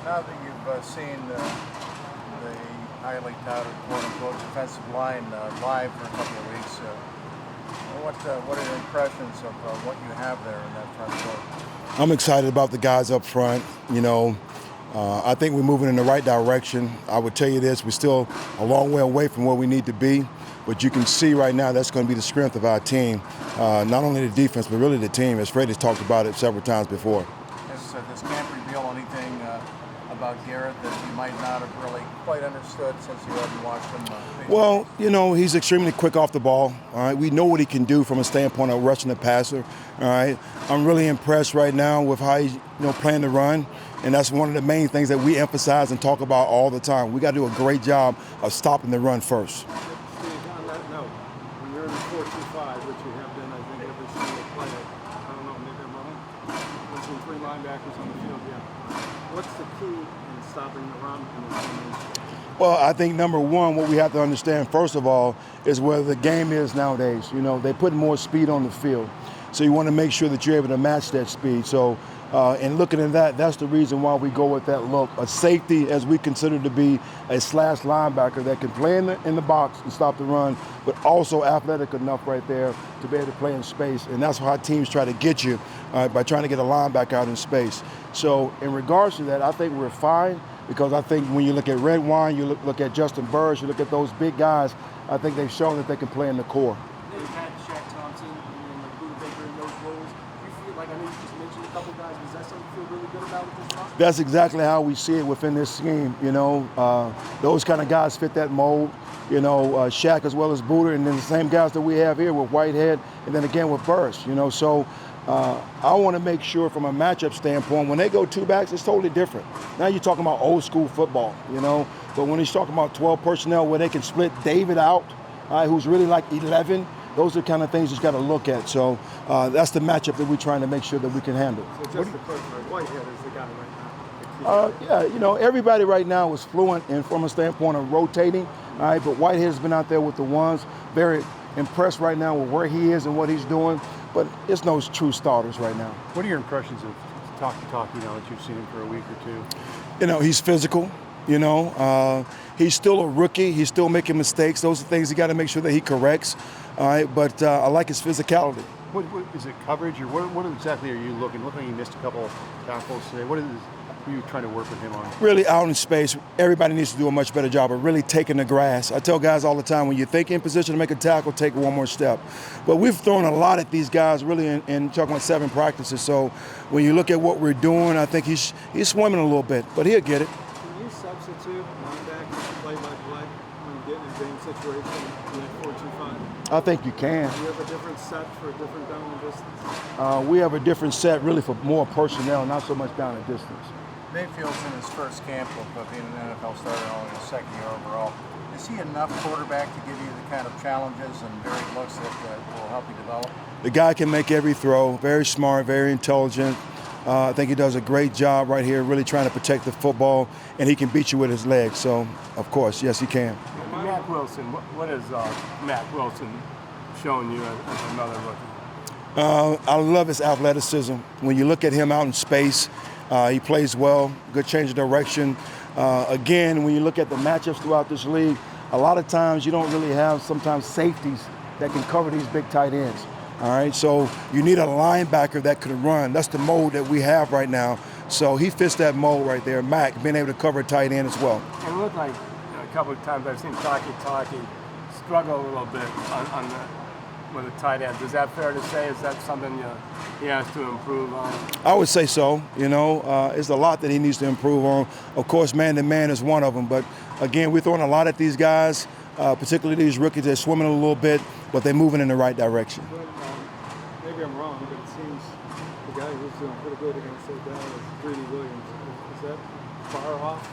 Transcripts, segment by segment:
Now that you've seen the highly touted quote-unquote defensive line live for a couple of weeks, what are your impressions of what you have there in that front court? I'm excited about the guys up front. I think we're moving in the right direction. I would tell you this, we're still a long way away from where we need to be, but you can see right now that's going to be the strength of our team. Not only the defense, but really the team, as Freddie's talked about it several times before. Does camp reveal anything about Garrett that you might not have really quite understood since you hadn't watched him? Well, he's extremely quick off the ball. All right, we know what he can do from a standpoint of rushing the passer. All right, I'm really impressed right now with how he's playing the run, and that's one of the main things that we emphasize and talk about all the time. We got to do a great job of stopping the run first. Steve, on that note, when you're in the 4-2-5, which you have been, I think, every single play, I don't know, maybe I'm wrong, between three linebackers on the field, yeah. What's the key in stopping the run in the formation? Well, I think number one, what we have to understand, first of all, is where the game is nowadays. They put more speed on the field. So you want to make sure that you're able to match that speed. So in looking at that, that's the reason why we go with that look. A safety, as we consider to be a slash linebacker that can play in the box and stop the run, but also athletic enough right there to be able to play in space. And that's how teams try to get you by trying to get a linebacker out in space. So in regards to that, I think we're fine, because I think when you look at Red Wine, you look at Justin Burris, you look at those big guys, I think they've shown that they can play in the core. They've had Shaq Thompson and Buda Baker in those roles. You feel like, I know you just mentioned a couple guys, was that something you feel really good about with this roster? That's exactly how we see it within this scheme. Those kind of guys fit that mold. Shaq as well as Buda, and then the same guys that we have here with Whitehead, and then again with Burris. So I want to make sure from a matchup standpoint, when they go two backs, it's totally different. Now you're talking about old school football, but when he's talking about 12 personnel where they can split David out, who's really like 11, those are the kind of things you've got to look at. So that's the matchup that we're trying to make sure that we can handle. So just to clarify, Whitehead is the guy right now. Everybody right now is fluent and from a standpoint of rotating, all right, but Whitehead's been out there with the ones, very impressed right now with where he is and what he's doing, but it's no true starters right now. What are your impressions of Talkie, that you've seen him for a week or two? He's physical. He's still a rookie. He's still making mistakes. Those are things you got to make sure that he corrects. All right, but I like his physicality. What is it, coverage, or what exactly are you looking? Look like he missed a couple tackles today. What are you trying to work with him on? Really out in space. Everybody needs to do a much better job of really taking the grass. I tell guys all the time, when you think in position to make a tackle, take one more step. But we've thrown a lot at these guys really in talking about 7 practices. So when you look at what we're doing, I think he's swimming a little bit, but he'll get it. Can you substitute linebackers play-by-play when you get in a game situation in that 4-2-5? I think you can. Do you have a different set for a different down and distance? We have a different set really for more personnel, not so much down and distance. Mayfield's in his first camp of being an NFL starter, only his second year overall. Is he enough quarterback to give you the kind of challenges and varied looks that will help you develop? The guy can make every throw, very smart, very intelligent. I think he does a great job right here, really trying to protect the football, and he can beat you with his legs. So, of course, yes, he can. Matt Wilson, what has Matt Wilson shown you as another rookie? I love his athleticism. When you look at him out in space, he plays well, good change of direction. Again, when you look at the matchups throughout this league, a lot of times you don't really have sometimes safeties that can cover these big tight ends. All right, so you need a linebacker that can run. That's the mold that we have right now. So he fits that mold right there. Mac being able to cover a tight end as well. And it looked like a couple of times I've seen Talkie struggle a little bit with a tight end. Is that fair to say? Is that something he has to improve on? I would say so. It's a lot that he needs to improve on. Of course, man-to-man is one of them. But, again, we're throwing a lot at these guys, particularly these rookies. They're swimming a little bit, but they're moving in the right direction. Maybe I'm wrong, but it seems the guy who's doing pretty good against that guy is Freddie Williams. Is that far off?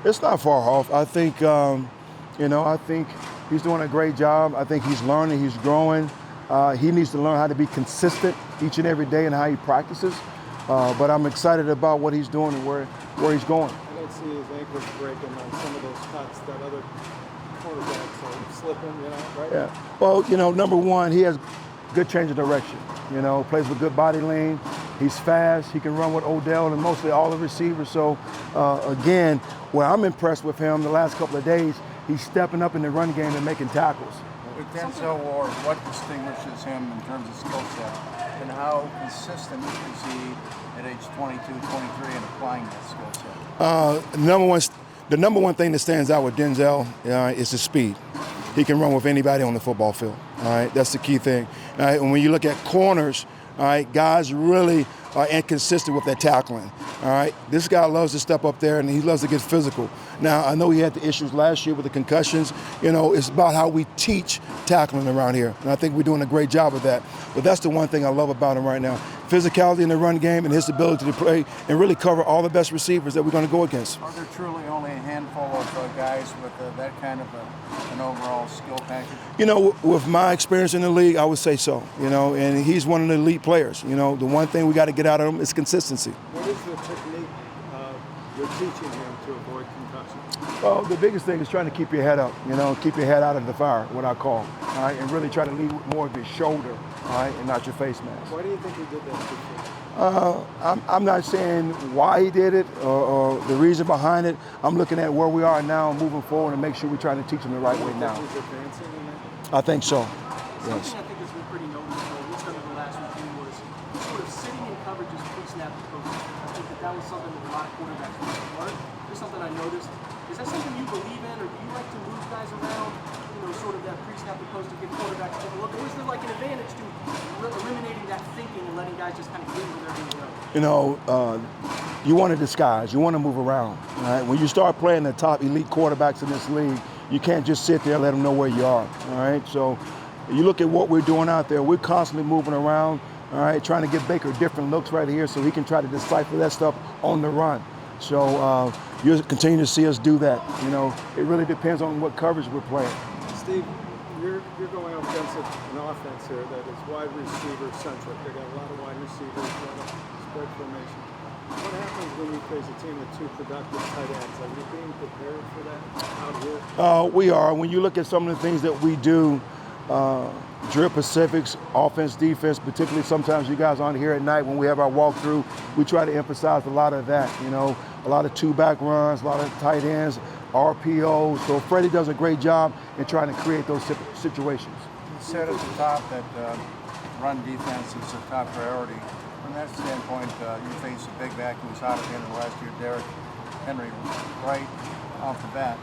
It's not far off. I think, I think he's doing a great job. I think he's learning, he's growing. He needs to learn how to be consistent each and every day in how he practices. But I'm excited about what he's doing and where he's going. I don't see his ankles breaking on some of those cuts that other quarterbacks are slipping, right? Yeah. Well, number one, he has good change of direction. Plays with good body lean, He's fast. He can run with Odell and mostly all the receivers. So, again, where I'm impressed with him the last couple of days, he's stepping up in the run game and making tackles. With Denzel Ward, what distinguishes him in terms of skill set, and how consistent is he at age 22, 23 in applying that skill set? The number one thing that stands out with Denzel is his speed. He can run with anybody on the football field. All right, that's the key thing. All right, and when you look at corners, all right, guys really are inconsistent with their tackling. All right, this guy loves to step up there and he loves to get physical. Now, I know he had the issues last year with the concussions. You know, it's about how we teach tackling around here, and I think we're doing a great job of that. But that's the one thing I love about him right now. Physicality in the run game and his ability to play and really cover all the best receivers that we're going to go against. Are there truly only a handful of guys with that kind of an overall skill package? You know, with my experience in the league, I would say so. You know, and he's one of the elite players. You know, the one thing we got to get out of him is consistency. What is the technique you're teaching him to avoid concussions? Well, the biggest thing is trying to keep your head up. You know, keep your head out of the fire, what I call. All right, and really try to lead with more of your shoulder. All right, and not your face mask. Why do you think he did that before? I'm not saying why he did it or the reason behind it. I'm looking at where we are now and moving forward and make sure we're trying to teach him the right way now. He's advancing in that? I think so. Yes. Something I think has been pretty noticeable, at least over the last weekend, was sort of sitting in coverages pre-snap approach. I think that was something that a lot of quarterbacks need to learn. Just something I noticed. Is that something you believe in, or do you like to move guys around, you know, sort of that pre-snap approach to give quarterbacks a look? Or is there like an advantage to eliminating that thinking and letting guys just kind of get where they're going to go? You know, you want to disguise. You want to move around. All right? When you start playing the top elite quarterbacks in this league, you can't just sit there and let them know where you are. All right. So you look at what we're doing out there. We're constantly moving around. All right, trying to give Baker different looks right here so he can try to decipher that stuff on the run. So you'll continue to see us do that. You know, it really depends on what coverage we're playing. Steve, you're going up against an offense here that is wide receiver centric. They got a lot of wide receivers, a lot of spread formation. What happens when you face a team with two productive tight ends? Are you being prepared for that out here? We are. When you look at some of the things that we do, drill Pacifics, offense, defense, particularly sometimes you guys aren't here at night when we have our walkthrough, we try to emphasize a lot of that, you know, a lot of two-back runs, a lot of tight ends, RPOs. So Freddie does a great job in trying to create those situations. You said at the top that run defense is a top priority. From that standpoint, you face a big back who was hot at the end of last year, Derrick Henry, right off the bat.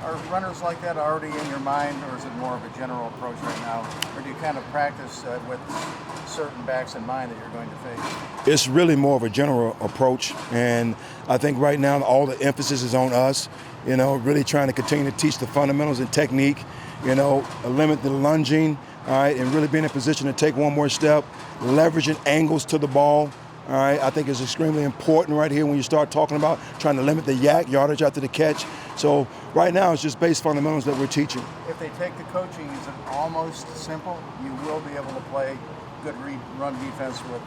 Are runners like that already in your mind, or is it more of a general approach right now? Or do you kind of practice with certain backs in mind that you're going to face? It's really more of a general approach, and I think right now all the emphasis is on us, you know, really trying to continue to teach the fundamentals and technique, you know, limit the lunging, all right, and really being in a position to take one more step, leveraging angles to the ball. All right, I think it's extremely important right here when you start talking about trying to limit the yardage after the catch. So right now it's just base fundamentals that we're teaching. If they take the coaching, is it almost simple? You will be able to play good run defense with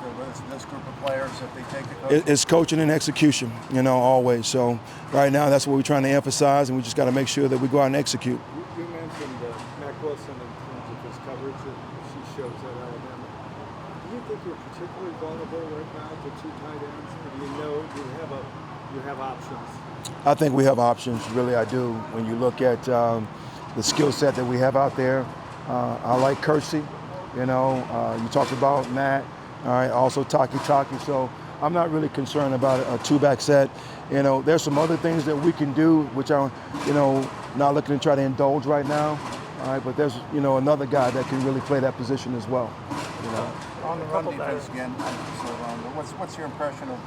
this group of players if they take the coaching? It's coaching and execution, you know, always. So right now that's what we're trying to emphasize, and we just got to make sure that we go out and execute. You mentioned Mac Wilson in terms of his coverage that she shows at Alabama. Do you think you're particularly vulnerable right now to two tight ends? Or do you know you have options? I think we have options, really I do. When you look at the skill set that we have out there, I like Kersey, you know, you talked about Matt, all right, also Taki. So I'm not really concerned about a two-back set. You know, there's some other things that we can do, which I'm, you know, not looking to try to indulge right now. All right, but there's, you know, another guy that can really play that position as well. You know. On the run defense again, what's your impression of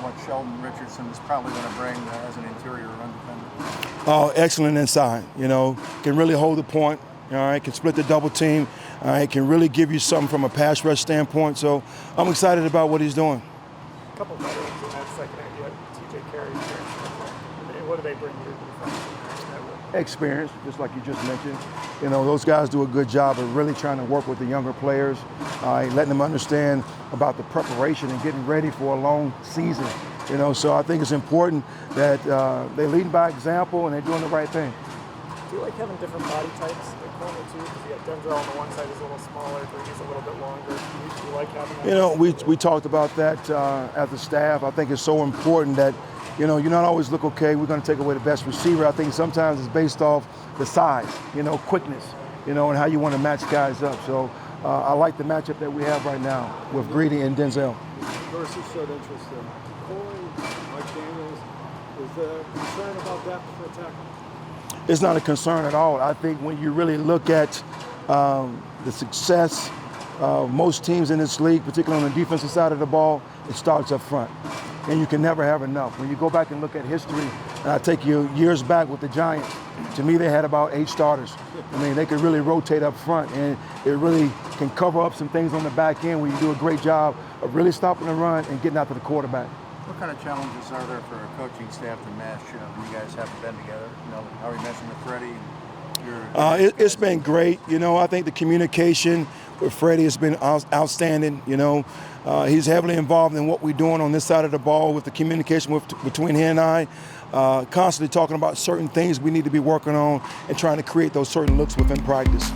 what Sheldon Richardson is probably going to bring as an interior run defender? Oh, excellent inside. You know, can really hold the point. All right, can split the double team. All right, can really give you something from a pass rush standpoint. So I'm excited about what he's doing. A couple veterans in that second end. You had TJ Carey here. What do they bring to your defense? Experience, just like you just mentioned. You know, those guys do a good job of really trying to work with the younger players, letting them understand about the preparation and getting ready for a long season. You know, so I think it's important that they lead by example and they're doing the right thing. Do you like having different body types at corner too? Because you got Denzel on the one side is a little smaller, Brady's a little bit longer. Do you like having that? You know, we talked about that as a staff. I think it's so important that, you know, you not always look okay, we're going to take away the best receiver. I think sometimes it's based off the size, you know, quickness, you know, and how you want to match guys up. So I like the matchup that we have right now with Greedy and Denzel. Dorsey showed interest in Coy, Mike Daniels. Is there concern about depth for tackle? It's not a concern at all. I think when you really look at the success of most teams in this league, particularly on the defensive side of the ball, it starts up front. And you can never have enough. When you go back and look at history, and I take you years back with the Giants, to me they had about 8 starters. I mean, they could really rotate up front, and it really can cover up some things on the back end where you do a great job of really stopping the run and getting out to the quarterback. What kind of challenges are there for a coaching staff to mesh? You know, you guys haven't been together. You know, how are you meshing with Freddie? It's been great. You know, I think the communication with Freddie has been outstanding. You know, he's heavily involved in what we're doing on this side of the ball with the communication between he and I. Constantly talking about certain things we need to be working on and trying to create those certain looks within practice.